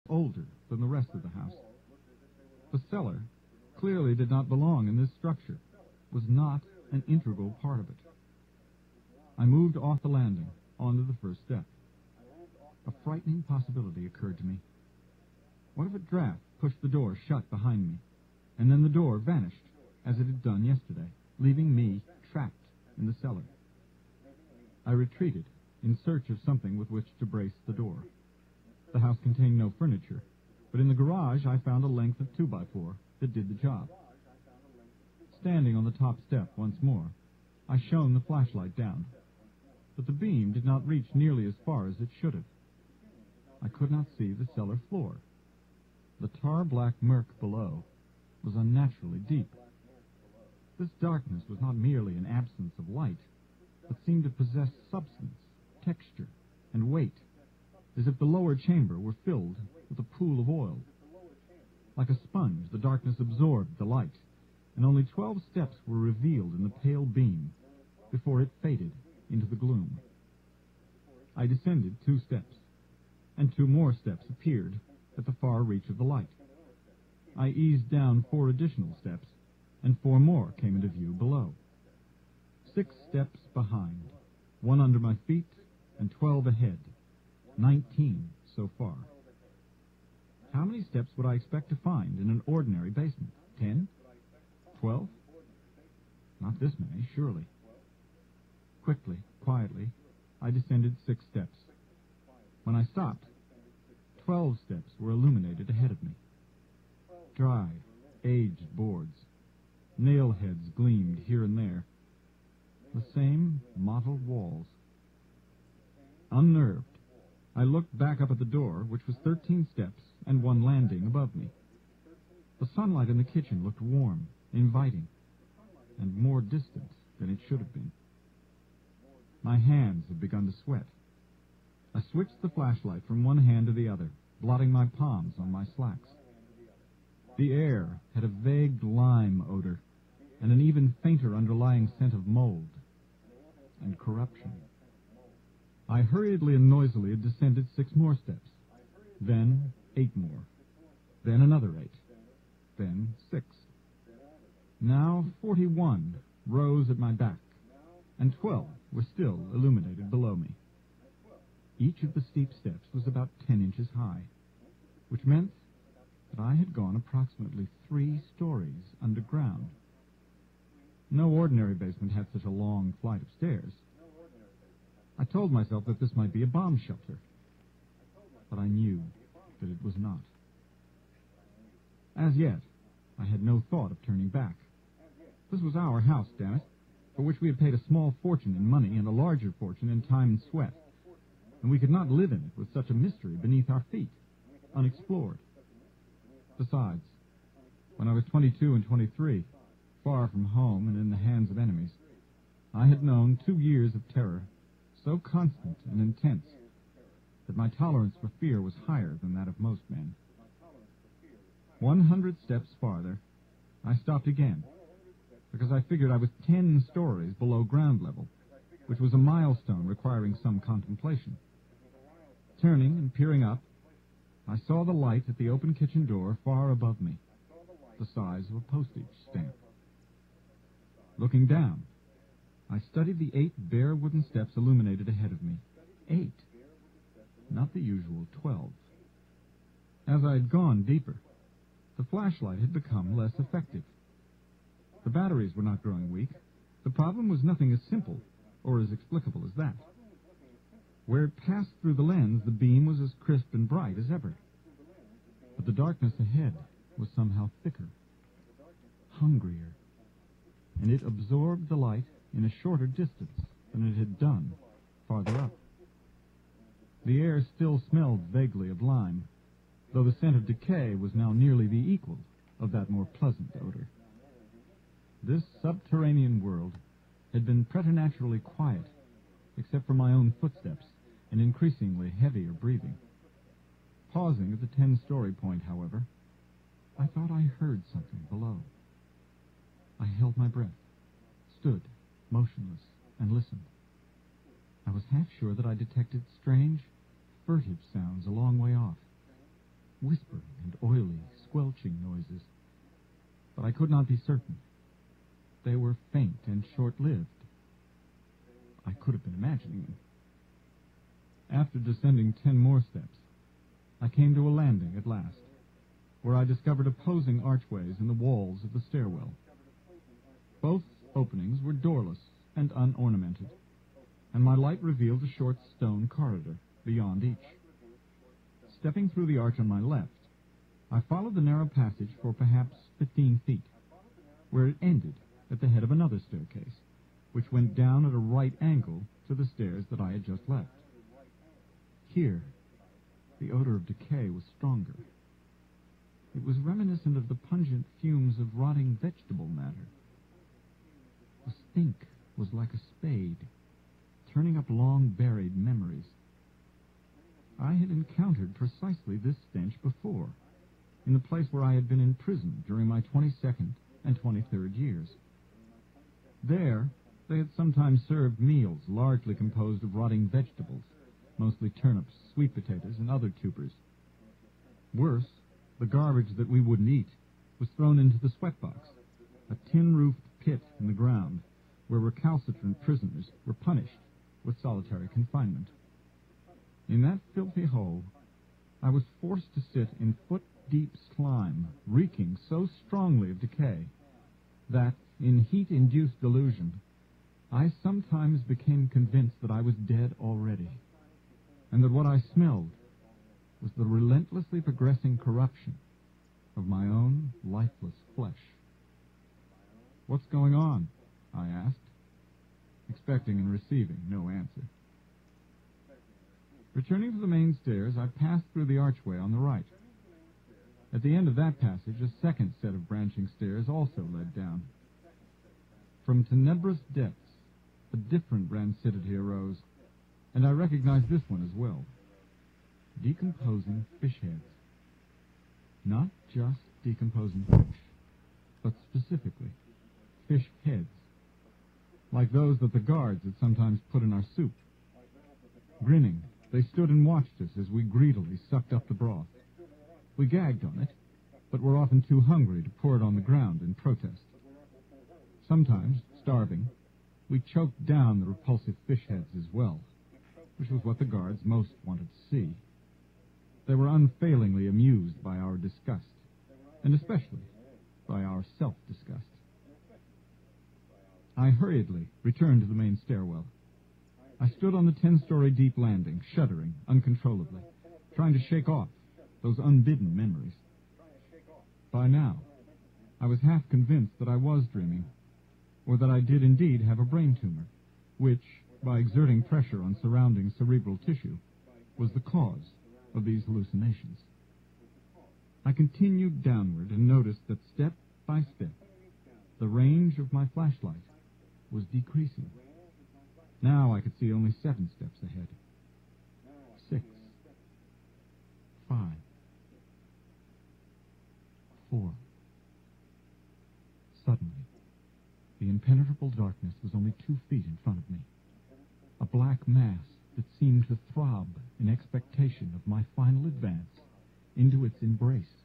older than the rest of the house. The cellar clearly did not belong in this structure, was not an integral part of it. I moved off the landing onto the first step. A frightening possibility occurred to me. What if a draft pushed the door shut behind me, and then the door vanished, as it had done yesterday, leaving me trapped in the cellar? I retreated in search of something with which to brace the door. The house contained no furniture, but in the garage I found a length of 2x4 that did the job. Standing on the top step once more, I shone the flashlight down, but the beam did not reach nearly as far as it should have. I could not see the cellar floor. The tar-black murk below was unnaturally deep. This darkness was not merely an absence of light, but seemed to possess substance, texture, and weight, as if the lower chamber were filled with a pool of oil. Like a sponge, the darkness absorbed the light, and only 12 steps were revealed in the pale beam before it faded into the gloom. I descended 2 steps, and 2 more steps appeared at the far reach of the light. I eased down 4 additional steps, and 4 more came into view below. 6 steps behind, 1 under my feet, and 12 ahead. 19 so far. How many steps would I expect to find in an ordinary basement? 10? 12? Not this many, surely. Quickly, quietly, I descended 6 steps. When I stopped, 12 steps were illuminated ahead of me. Dry, aged boards. Nail heads gleamed here and there. The same mottled walls. Unnerved, I looked back up at the door, which was 13 steps and 1 landing above me. The sunlight in the kitchen looked warm, inviting, and more distant than it should have been. My hands had begun to sweat. I switched the flashlight from one hand to the other, blotting my palms on my slacks. The air had a vague lime odor and an even fainter underlying scent of mold and corruption. I hurriedly and noisily had descended 6 more steps, then 8 more, then another 8, then 6. Now 41 rose at my back, and 12 were still illuminated below me. Each of the steep steps was about 10 inches high, which meant that I had gone approximately 3 stories underground. No ordinary basement had such a long flight of stairs. I told myself that this might be a bomb shelter, but I knew that it was not. As yet, I had no thought of turning back. This was our house, damn it, for which we had paid a small fortune in money and a larger fortune in time and sweat, and we could not live in it with such a mystery beneath our feet, unexplored. Besides, when I was 22 and 23, far from home and in the hands of enemies, I had known 2 years of terror, so constant and intense that my tolerance for fear was higher than that of most men. 100 steps farther, I stopped again, because I figured I was 10 stories below ground level, which was a milestone requiring some contemplation. Turning and peering up, I saw the light at the open kitchen door far above me, the size of a postage stamp. Looking down, I studied the 8 bare wooden steps illuminated ahead of me. 8, not the usual 12. As I had gone deeper, the flashlight had become less effective. The batteries were not growing weak. The problem was nothing as simple or as explicable as that. Where it passed through the lens, the beam was as crisp and bright as ever. But the darkness ahead was somehow thicker, hungrier, and it absorbed the light in a shorter distance than it had done farther up. The air still smelled vaguely of lime, though the scent of decay was now nearly the equal of that more pleasant odor. This subterranean world had been preternaturally quiet, except for my own footsteps and increasingly heavier breathing. Pausing at the 10-story point, however, I thought I heard something below. I held my breath, stood motionless, and listened. I was half sure that I detected strange, furtive sounds a long way off. whispering and oily, squelching noises. But I could not be certain. They were faint and short-lived. I could have been imagining them. After descending 10 more steps, I came to a landing at last, where I discovered opposing archways in the walls of the stairwell. Both openings were doorless and unornamented, and my light revealed a short stone corridor beyond each. Stepping through the arch on my left, I followed the narrow passage for perhaps 15 feet, where it ended at the head of another staircase, which went down at a right angle to the stairs that I had just left. Here, the odor of decay was stronger. It was reminiscent of the pungent fumes of rotting vegetable matter. The stink was like a spade, turning up long-buried memories. I had encountered precisely this stench before, in the place where I had been imprisoned during my 22nd and 23rd years. There, they had sometimes served meals largely composed of rotting vegetables, mostly turnips, sweet potatoes, and other tubers. Worse, the garbage that we wouldn't eat was thrown into the sweatbox, a tin-roofed pit in the ground where recalcitrant prisoners were punished with solitary confinement. In that filthy hole, I was forced to sit in foot-deep slime, reeking so strongly of decay that, in heat-induced delusion, I sometimes became convinced that I was dead already, and that what I smelled was the relentlessly progressing corruption of my own lifeless flesh. "What's going on?" I asked, expecting and receiving no answer. Returning to the main stairs, I passed through the archway on the right. At the end of that passage, a second set of branching stairs also led down. From tenebrous depths, a different rancidity arose, and I recognized this one as well. Decomposing fish heads. Not just decomposing fish, but specifically fish heads, like those that the guards had sometimes put in our soup. Grinning, they stood and watched us as we greedily sucked up the broth. We gagged on it, but were often too hungry to pour it on the ground in protest. Sometimes, starving, we choked down the repulsive fish heads as well, which was what the guards most wanted to see. They were unfailingly amused by our disgust, and especially by our self-disgust. I hurriedly returned to the main stairwell. I stood on the 10-story deep landing, shuddering uncontrollably, trying to shake off those unbidden memories. By now, I was half convinced that I was dreaming, or that I did indeed have a brain tumor, which, by exerting pressure on surrounding cerebral tissue, was the cause of these hallucinations. I continued downward and noticed that step by step, the range of my flashlight was decreasing. Now I could see only 7 steps ahead. 6. 5. 4. Suddenly, the impenetrable darkness was only 2 feet in front of me. A black mass that seemed to throb in expectation of my final advance into its embrace.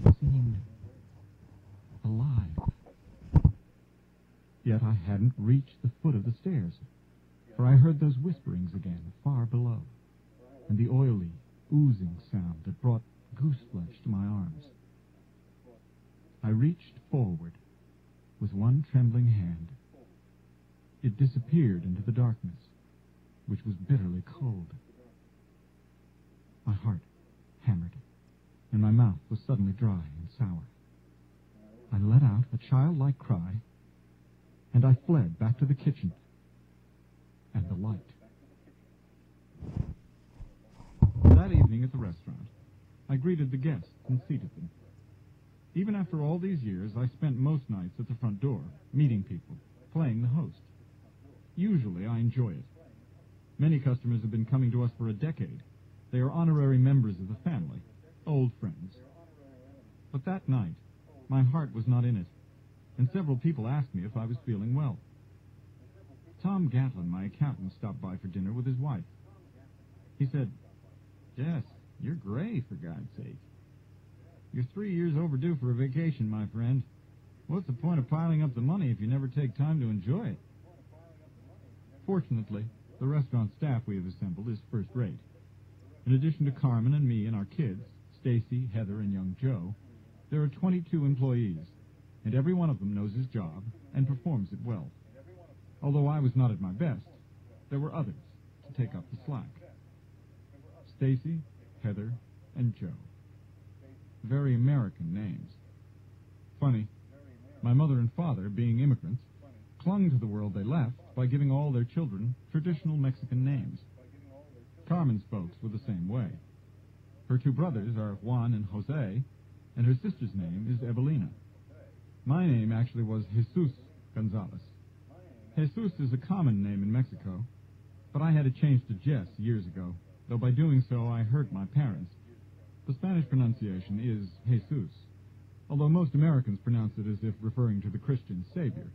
It seemed alive. Yet I hadn't reached the foot of the stairs, for I heard those whisperings again far below, and the oily, oozing sound that brought gooseflesh to my arms. I reached forward with one trembling hand. It disappeared into the darkness, which was bitterly cold. My heart hammered, and my mouth was suddenly dry and sour. I let out a childlike cry, and I fled back to the kitchen and the light. That evening at the restaurant, I greeted the guests and seated them. Even after all these years, I spent most nights at the front door, meeting people, playing the host. Usually, I enjoy it. Many customers have been coming to us for a decade. They are honorary members of the family, old friends. But that night, my heart was not in it, and several people asked me if I was feeling well. Tom Gatlin, my accountant, stopped by for dinner with his wife. He said, "Jess, You're gray, for God's sake. You're 3 years overdue for a vacation, my friend. What's the point of piling up the money if you never take time to enjoy it? Fortunately, the restaurant staff we have assembled is first rate. In addition to Carmen and me and our kids, Stacy, Heather, and young Joe, there are 22 employees, and every one of them knows his job and performs it well. Although I was not at my best, there were others to take up the slack. Stacy, Heather, and Joe. Very American names. Funny, my mother and father, being immigrants, clung to the world they left by giving all their children traditional Mexican names. Carmen's folks were the same way. Her 2 brothers are Juan and Jose, and her sister's name is Evelina. My name actually was Jesus Gonzalez. Jesus is a common name in Mexico, but I had it changed to Jess years ago, though by doing so I hurt my parents. The Spanish pronunciation is Jesus, although most Americans pronounce it as if referring to the Christian Savior.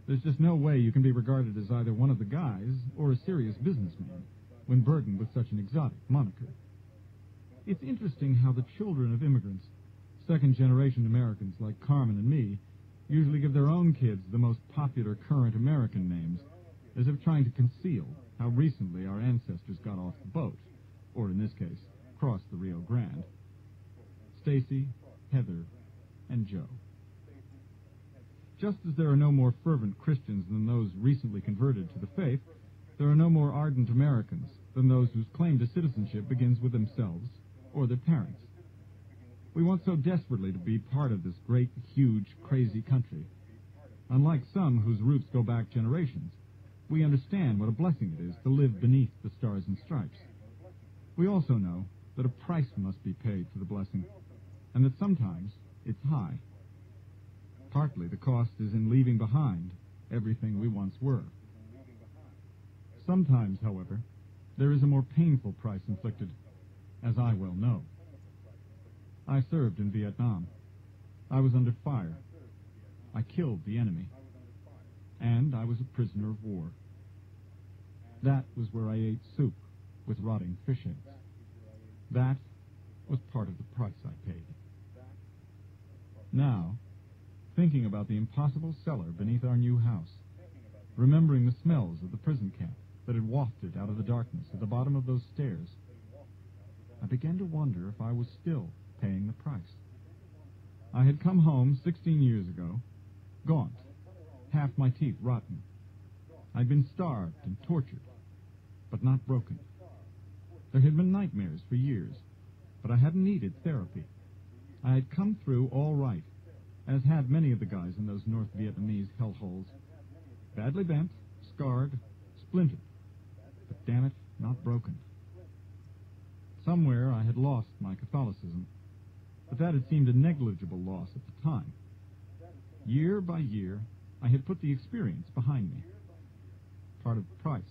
There's just no way you can be regarded as either one of the guys or a serious businessman when burdened with such an exotic moniker. It's interesting how the children of immigrants, second-generation Americans like Carmen and me, usually give their own kids the most popular current American names, as if trying to conceal how recently our ancestors got off the boat, or in this case, crossed the Rio Grande. Stacy, Heather, and Joe. Just as there are no more fervent Christians than those recently converted to the faith, there are no more ardent Americans than those whose claim to citizenship begins with themselves or their parents. We want so desperately to be part of this great, huge, crazy country. Unlike some whose roots go back generations, we understand what a blessing it is to live beneath the stars and stripes. We also know that a price must be paid for the blessing, and that sometimes it's high. Partly the cost is in leaving behind everything we once were. Sometimes, however, there is a more painful price inflicted, as I well know. I served in Vietnam. I was under fire. I killed the enemy. And I was a prisoner of war. That was where I ate soup with rotting fish eggs. That was part of the price I paid. Now, thinking about the impossible cellar beneath our new house, remembering the smells of the prison camp that had wafted out of the darkness at the bottom of those stairs, I began to wonder if I was still paying the price. I had come home 16 years ago, gaunt, half my teeth rotten. I'd been starved and tortured, but not broken. There had been nightmares for years, but I hadn't needed therapy. I had come through all right, as had many of the guys in those North Vietnamese hellholes. Badly bent, scarred, splintered, but damn it, not broken. Somewhere I had lost my Catholicism, but that had seemed a negligible loss at the time. Year by year, I had put the experience behind me. Part of the price.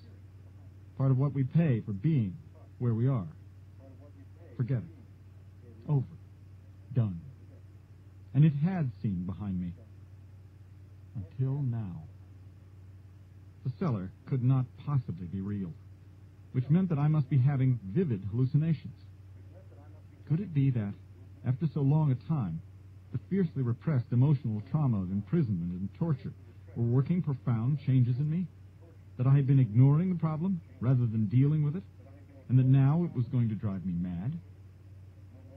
Part of what we pay for being where we are. Forget it. Over. Done. And it had seemed behind me. Until now. The cellar could not possibly be real, which meant that I must be having vivid hallucinations. Could it be that, after so long a time, the fiercely repressed emotional trauma of imprisonment and torture were working profound changes in me? That I had been ignoring the problem rather than dealing with it, and that now it was going to drive me mad?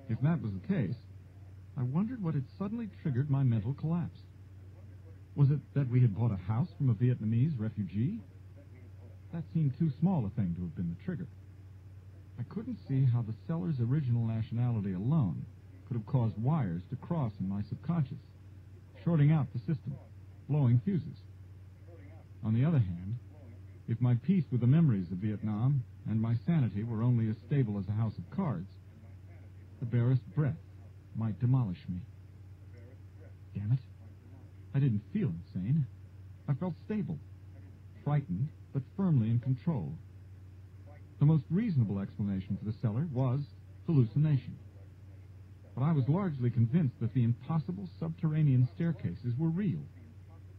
If that was the case, I wondered what had suddenly triggered my mental collapse. Was it that we had bought a house from a Vietnamese refugee? That seemed too small a thing to have been the trigger. I couldn't see how the seller's original nationality alone could have caused wires to cross in my subconscious, shorting out the system, blowing fuses. On the other hand, if my peace with the memories of Vietnam and my sanity were only as stable as a house of cards, the barest breath might demolish me. Damn it. I didn't feel insane. I felt stable, frightened, but firmly in control. The most reasonable explanation for the cellar was hallucination. But I was largely convinced that the impossible subterranean staircases were real,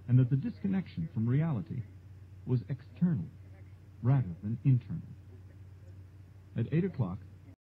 and that the disconnection from reality was external rather than internal. At 8 o'clock,